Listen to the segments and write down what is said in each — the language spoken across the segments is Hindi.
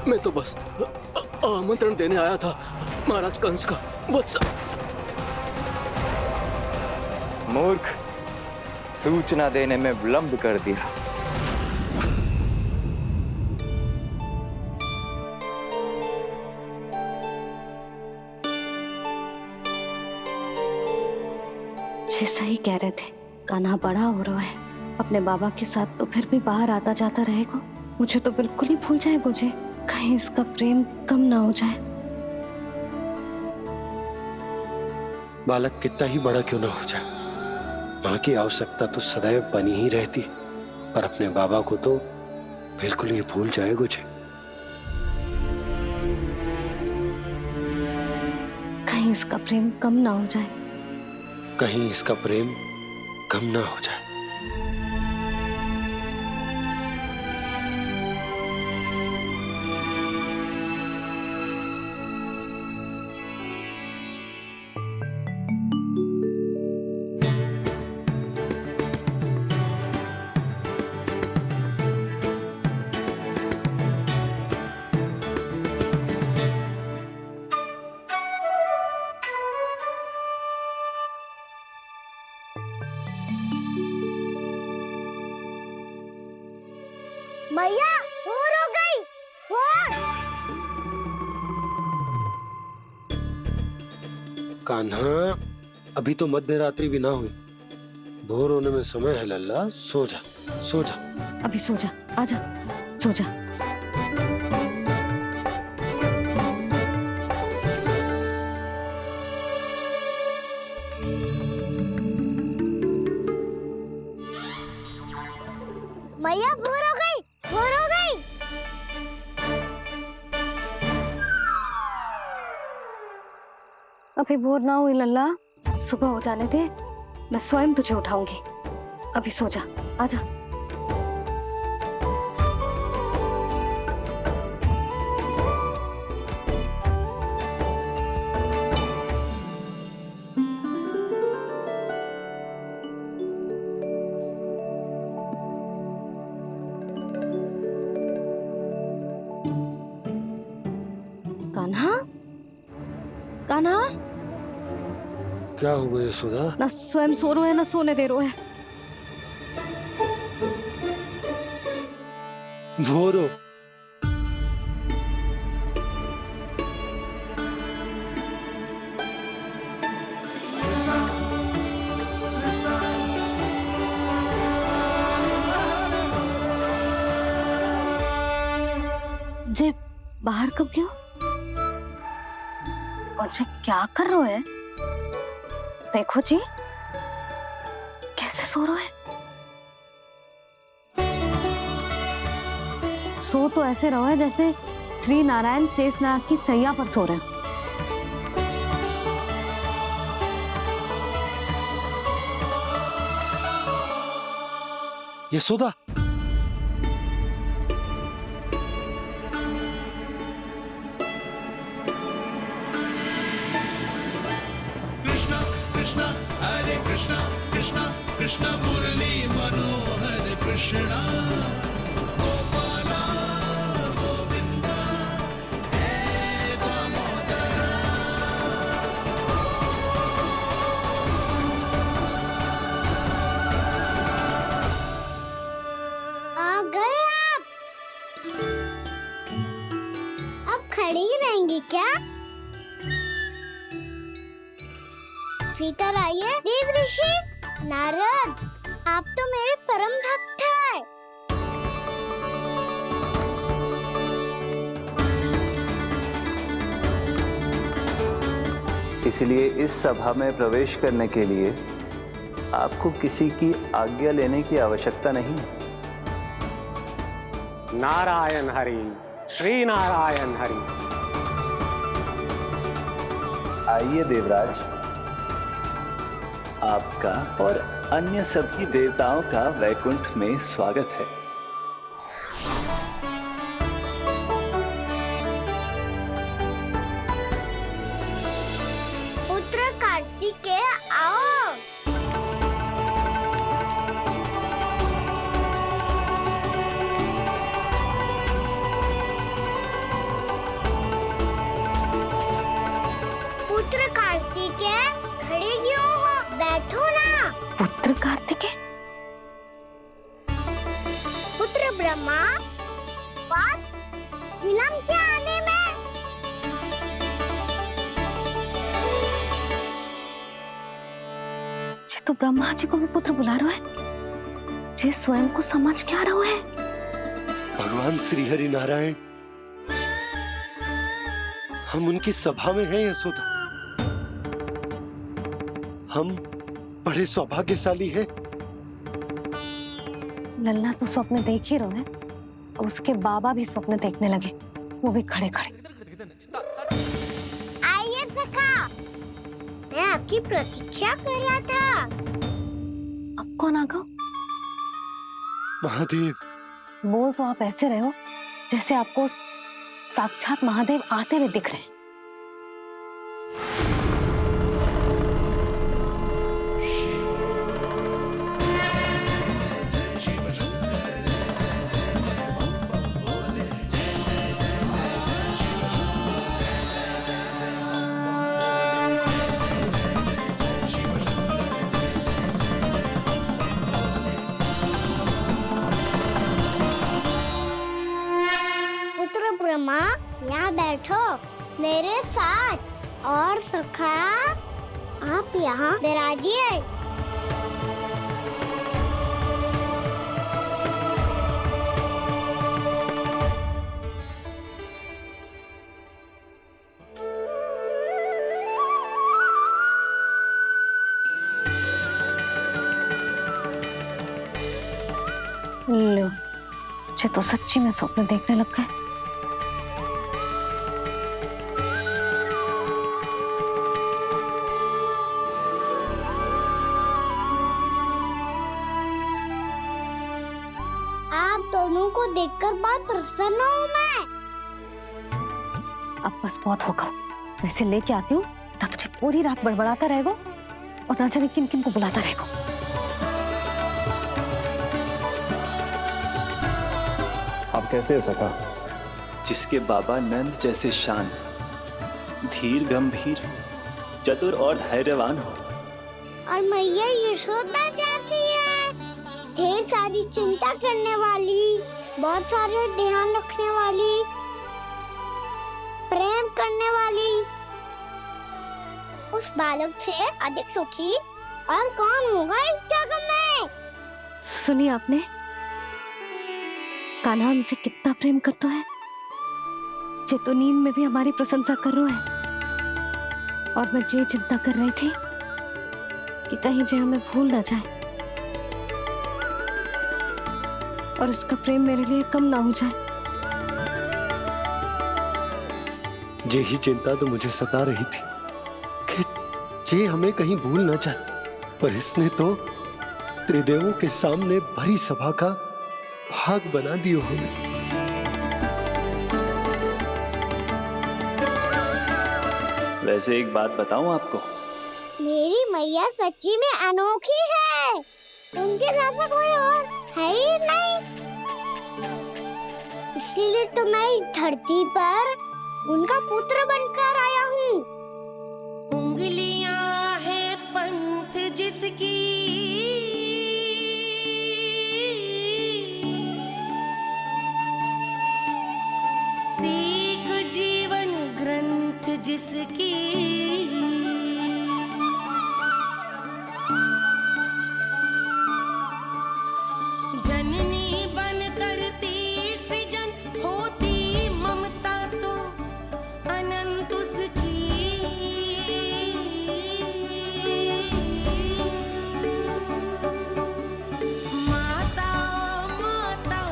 मैं तो बस आमंत्रण देने आया था महाराज कंस का वत्स। मूर्ख, सूचना देने में विलंब कर दिया। जैसा ही कह रहे थे, कान्हा बड़ा हो रहा है, अपने बाबा के साथ तो फिर भी बाहर आता जाता रहेगा। मुझे तो बिल्कुल ही भूल जाए मुझे, कहीं इसका प्रेम कम ना हो जाए। बालक कितना ही बड़ा क्यों ना हो जाए, माँ की आवश्यकता तो सदैव बनी ही रहती, पर अपने बाबा को तो बिल्कुल ही भूल जाए मुझे। कहीं इसका प्रेम कम ना हो जाए, कहीं इसका प्रेम कम ना हो जाए। मैया भोर हो गई, भोर। कान्हा, अभी तो मध्य रात्रि भी ना हुई, भोर होने में समय है लल्ला। सो जा, सो जा। अभी सो जा, आजा, सो जा। मैया भोर हो गई, भोर हो गई। अभी भोर ना हुई लल्ला, सुबह हो जाने दे, मैं स्वयं तुझे उठाऊंगी। अभी सो जा, आजा। कान्हा, कान्हा, क्या हो गया सुधा? ना स्वयं सो रो है ना सोने दे रो है। भोर हो। जे बाहर कब गयो? और जे क्या कर रहे है? देखो जी, कैसे सो रहे है। सो तो ऐसे रहो है जैसे श्री नारायण शेषनाग की सैया पर सो रहे हैं। यशोदा, कृष्ण हरे कृष्ण कृष्ण कृष्ण मुरली मनोहर कृष्ण गोपाला गोविंदा हे दामोदरा। आ गए आप। अब खड़ी ही रहेंगी क्या? भीतर आइए। देव ऋषि नारद, आप तो मेरे परम भक्त हैं। इसलिए इस सभा में प्रवेश करने के लिए आपको किसी की आज्ञा लेने की आवश्यकता नहीं है। नारायण हरि, श्री नारायण हरि। आइए देवराज, आपका और अन्य सभी देवताओं का वैकुंठ में स्वागत है। पुत्र कार्तिकेय आओ। ब्रह्मा, बात विलंब के आने में। जे तो ब्रह्मा जी को भी पुत्र बुला रहा है, जे स्वयं को समझ क्या रहा है। भगवान श्री हरि नारायण, हम उनकी सभा में हैं यशोदा। हम बड़े सौभाग्यशाली हैं। लल्ला तो स्वप्न देख ही रहे हैं, और उसके बाबा भी स्वप्न देखने लगे, वो भी खड़े खड़े। आइए सखा, मैं आपकी प्रतीक्षा कर रहा था। अब कौन आ गया? महादेव। बोल तो आप ऐसे रहे हो जैसे आपको साक्षात महादेव आते हुए दिख रहे हैं। पुत्र ब्रह्मा, यहाँ बैठो मेरे साथ। और सखा, आप यहाँ विराजिए। लो, मुझे तो सच्ची में स्वप्न देखने लग गए। आप दोनों को देखकर बहुत प्रसन्न हूँ मैं। अब बस बहुत होगा, मैं इसे लेके आती हूँ, ना तुझे पूरी रात बड़बड़ाता रहेगा और ना जाने किन किन को बुलाता रहेगा। आप कैसे है सखा? जिसके बाबा नंद जैसे शान, धीर गंभीर, चतुर और धैर्यवान हो। और मैया यशोदा जैसी है, ढेर सारी चिंता करने वाली, बहुत सारे ध्यान रखने वाली, प्रेम करने वाली। उस बालक से अधिक सुखी और कौन होगा इस जग में? सुनिए आपने, कान्हा हमसे कितना प्रेम करता है। जे तो नींद में भी हमारी प्रशंसा कर रहा है, और मैं ये चिंता कर रही थी कि कहीं जे हमें भूल ना जाए और इसका प्रेम मेरे लिए कम ना हो जाए। यही चिंता तो मुझे सता रही थी कि जे हमें कहीं भूल ना जाए, पर इसने तो त्रिदेवों के सामने भरी सभा का भाग बना दियो हमें। वैसे एक बात बताऊं आपको, मेरी मैया सच्ची में अनोखी है। उनके जैसा कोई और है ही नहीं। इसीलिए तो मैं इस धरती पर उनका पुत्र बनकर आया हूँ। उंगलियां है पंथ जिसकी, सीख जीवन ग्रंथ जिसकी, जननी बन करती सृजन होती ममता तो अनंत उसकी। माता माता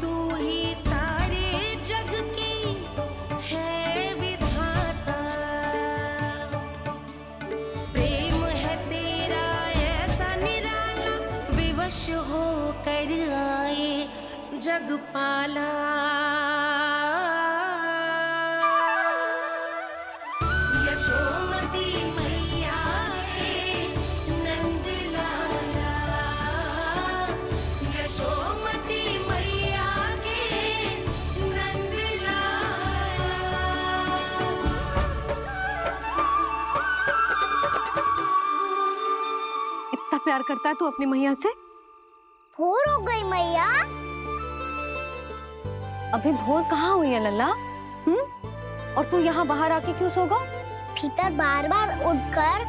तू ही सारे जग की है विधाता। प्रेम है तेरा ऐसा निराला, विवश हो कर आए जग पाला। यशोमती मैया के नंद लाला, यशोमती मैया के नंद लाला। इतना प्यार करता है तू अपनी मैया से? भोर हो गई मैया, अभी भोर कहाँ हुई है लल्ला? और तू यहाँ बाहर आके क्यों सो गया? पीटर बार बार उठकर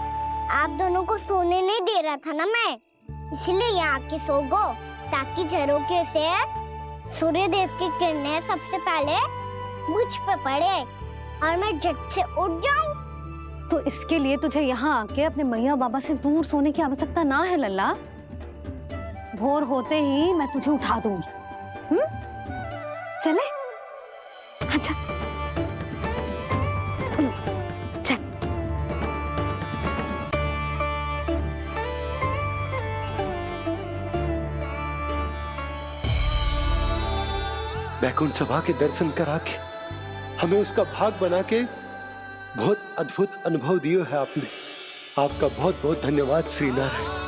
आप दोनों को सोने नहीं दे रहा था ना मैं, इसलिए यहाँ आके सो गो, ताकि झरोखे से सूर्य देव की किरणें सबसे पहले मुझ पे पड़े और मैं झट से उठ जाऊं। तो इसके लिए तुझे यहाँ आके अपने मैया बाबा से दूर सोने की आवश्यकता ना है लल्ला। भोर होते ही मैं तुझे उठा दूंगी। चले? अच्छा चल। बैकुंठ सभा के दर्शन करा के हमें उसका भाग बना के बहुत अद्भुत अनुभव दिए है आपने। आपका बहुत बहुत धन्यवाद श्री नारायण।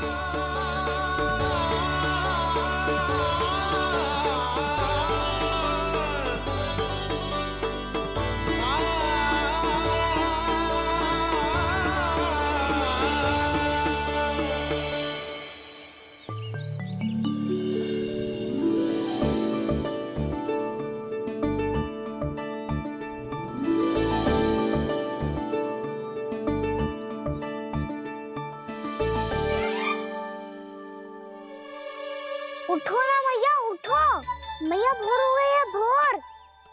उठो ना मैया, उठो। मैया भोर हो गई है, भोर।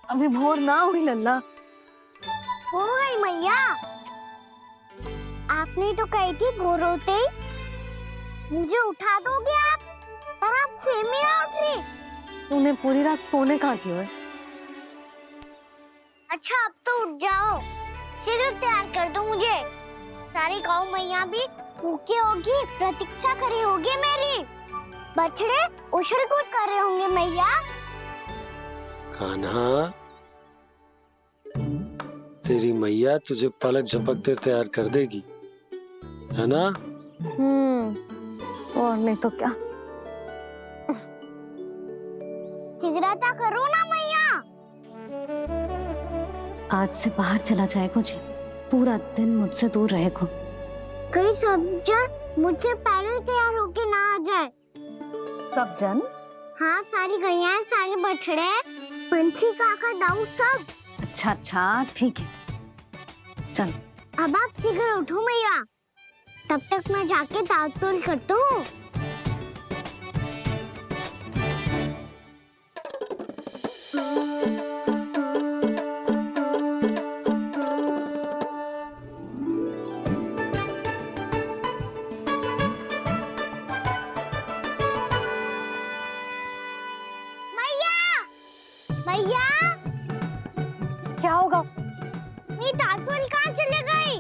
अभी भोर ना हुई लल्ला। हो गई मैया। आपने तो कही थी भोर होते ही मुझे उठा दोगे आप, पर आप सेम ही ना उठी। तूने पूरी रात सोने कहाँ की है? अच्छा अब तो उठ जाओ, शीघ्र तैयार कर दो मुझे। सारी गाँव मैया भी भूखी होगी, प्रतीक्षा करी होगी मेरी। बछड़े उछल कूद कर रहे होंगे मैया। कान्हा, तेरी मैया तुझे पलक झपकते तैयार कर देगी, है ना? और नहीं तो क्या। शीघ्रता करो ना मैया। आज से बाहर चला जाएगा जी, पूरा दिन मुझसे दूर रहेगा। कहीं सब जन मुझसे पहले तैयार होके ना आ जाए। सब जन? हाँ, सारी गैया, सारे बछड़े, पंछी, काका, दाऊ सब। अच्छा अच्छा ठीक है, चल। अब आप शीघ्र उठो मैया, तब तक मैं जाके ताल-तोल करता हूँ। मैया, क्या होगा? मेरी ताल-तोल कहाँ चले गई?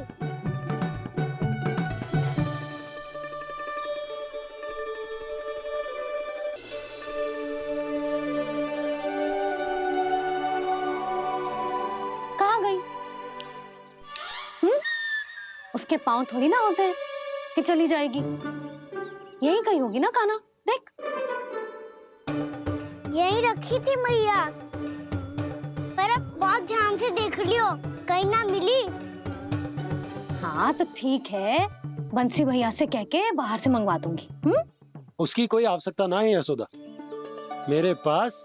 कहाँ गई? उसके पाँव थोड़ी ना होते हैं कि चली जाएगी। यही कहीं होगी ना कान्हा, देख। यही रखी थी मैया, पर अब बहुत ध्यान से देख लियो, कहीं ना मिली। हाँ तो ठीक है, बंसी भैया से कह के बाहर से मंगवा दूंगी। उसकी कोई आवश्यकता ना है यशोदा, मेरे पास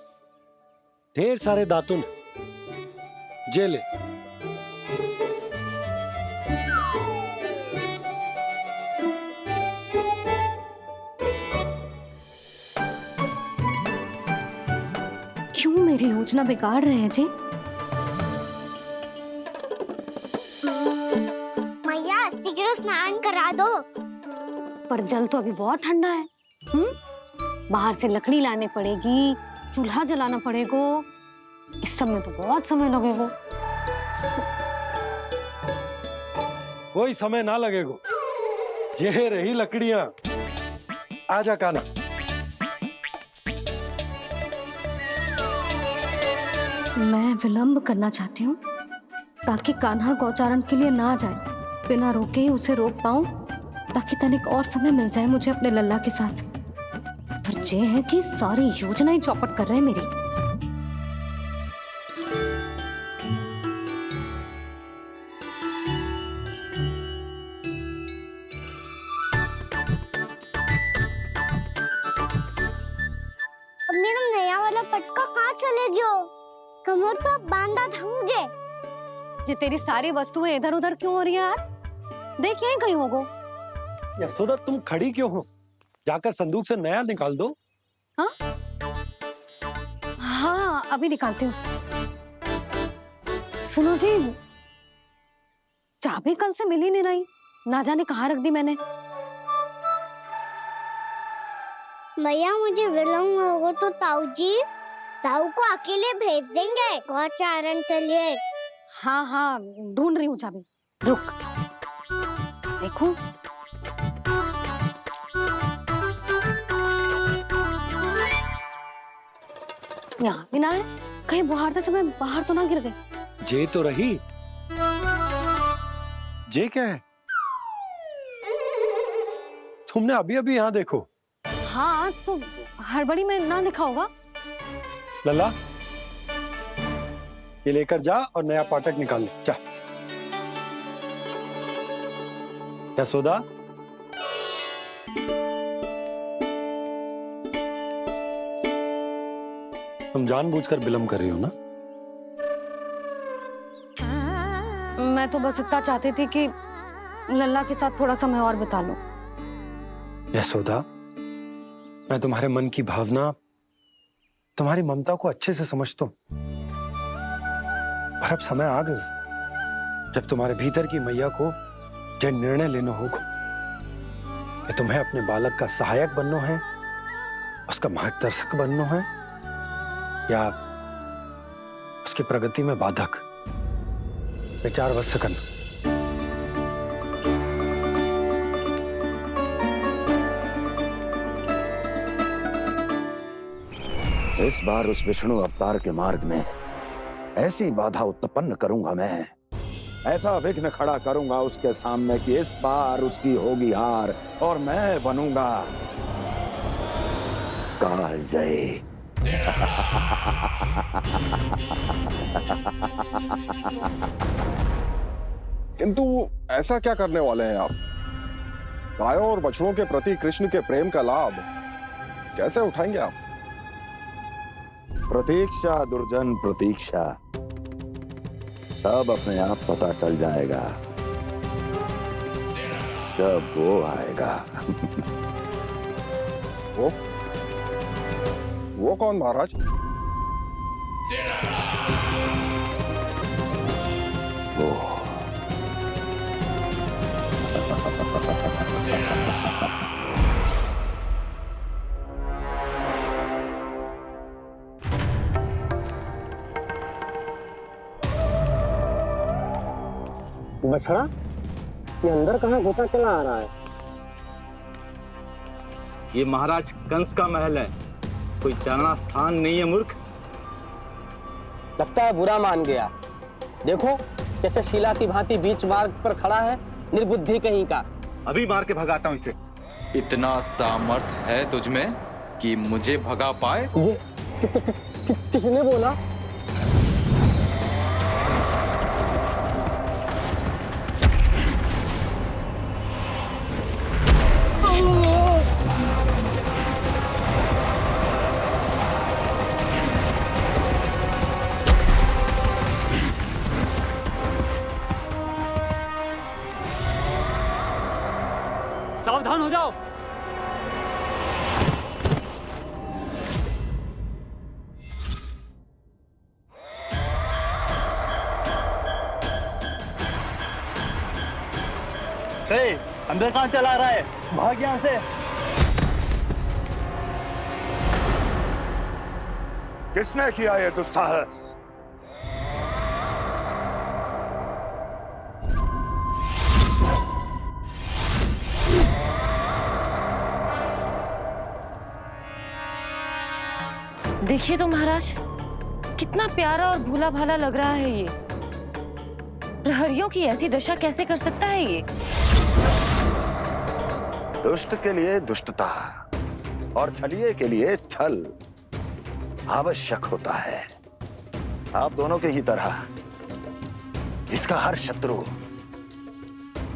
ढेर सारे दातुन जे ले। क्यों मेरी योजना बिगाड़ रहे हैं जी? मैया शीघ्र स्नान करा दो। पर जल तो अभी बहुत ठंडा है। बाहर से लकड़ी लाने पड़ेगी, चूल्हा जलाना पड़ेगा, इस सब में तो बहुत समय लगेगा। कोई समय ना लगेगा, ये रही लकड़ियां। आजा कान्हा। मैं विलंब करना चाहती हूँ ताकि कान्हा गौचारण के लिए ना जाए, बिना रोके ही उसे रोक पाऊं, ताकि तनिक और समय मिल जाए मुझे अपने लल्ला के साथ। पर ये है कि सारी योजना ही चौपट कर रहे हैं मेरी। अब मेरा नया वाला पटका कहाँ चले गयो? कमर पर बांधा था मुझे। जी तेरी सारी वस्तुएं इधर उधर क्यों हो रही है आज? देख यहीं कहीं होगो। यशोदा तुम खड़ी क्यों हो? जाकर संदूक से नया निकाल दो। हाँ हाँ अभी निकालती हूँ। सुनो जी, चाबी कल से मिल ही नहीं रही, ना जाने कहाँ रख दी मैंने। भैया मुझे विलम्ब होगा तो ताऊ को अकेले भेज देंगे गौचारण के लिए। हाँ हाँ ढूंढ रही हूँ चाबी, रुक। देखो यहाँ भी ना है, कहीं बुहारते समय बाहर तो ना गिर गए। जे तो रही। जे क्या है? तुमने अभी अभी यहाँ देखो। हाँ तो हड़बड़ी में ना दिखा होगा। लल्ला ये लेकर जा और नया पाठक निकाल ले जा। यशोदा तुम जानबूझकर विलम्ब कर रही हो ना? मैं तो बस इतना चाहती थी कि लल्ला के साथ थोड़ा समय और बिता लूं। यशोदा मैं तुम्हारे मन की भावना, तुम्हारी ममता को अच्छे से समझता हूं, पर अब समय आ गया जब तुम्हारे भीतर की मैया को जो निर्णय लेना होगा कि तुम्हें अपने बालक का सहायक बनना है, उसका मार्गदर्शक बनना है, या उसकी प्रगति में बाधक। विचार अवश्य करना। इस बार उस विष्णु अवतार के मार्ग में ऐसी बाधा उत्पन्न करूंगा मैं, ऐसा विघ्न खड़ा करूंगा उसके सामने कि इस बार उसकी होगी हार और मैं बनूंगा कालजयी। किंतु ऐसा क्या करने वाले हैं आप? गायों और बछड़ों के प्रति कृष्ण के प्रेम का लाभ कैसे उठाएंगे आप? प्रतीक्षा दुर्जन प्रतीक्षा, सब अपने आप पता चल जाएगा जब वो आएगा। वो कौन महाराज? वो बछड़ा ये अंदर कहाँ घुसा चला आ रहा है? ये महाराज कंस का महल है, कोई जाना स्थान नहीं है मूर्ख। लगता है बुरा मान गया। देखो कैसे शीला की भांति बीच मार्ग पर खड़ा है, निर्बुद्धि कहीं का। अभी मार के भगाता हूँ इसे। इतना सामर्थ है तुझमें कि मुझे भगा पाए? ये किसने बोला? सावधान हो जाओ। अंदर कहाँ चला रहा है? भाग यहाँ से। किसने किया ये दुस्साहस? देखिए तो महाराज, कितना प्यारा और भोला भाला लग रहा है ये। प्रहरियों की ऐसी दशा कैसे कर सकता है ये? दुष्ट के लिए दुष्टता और छलिए के लिए छल आवश्यक होता है। आप दोनों के ही तरह इसका हर शत्रु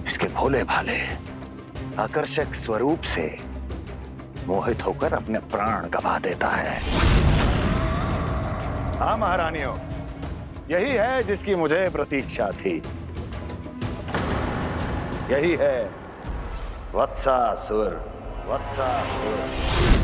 इसके भोले भाले आकर्षक स्वरूप से मोहित होकर अपने प्राण गंवा देता है। हाँ महारानियों, यही है जिसकी मुझे प्रतीक्षा थी। यही है वत्सासुर। वत्सासुर।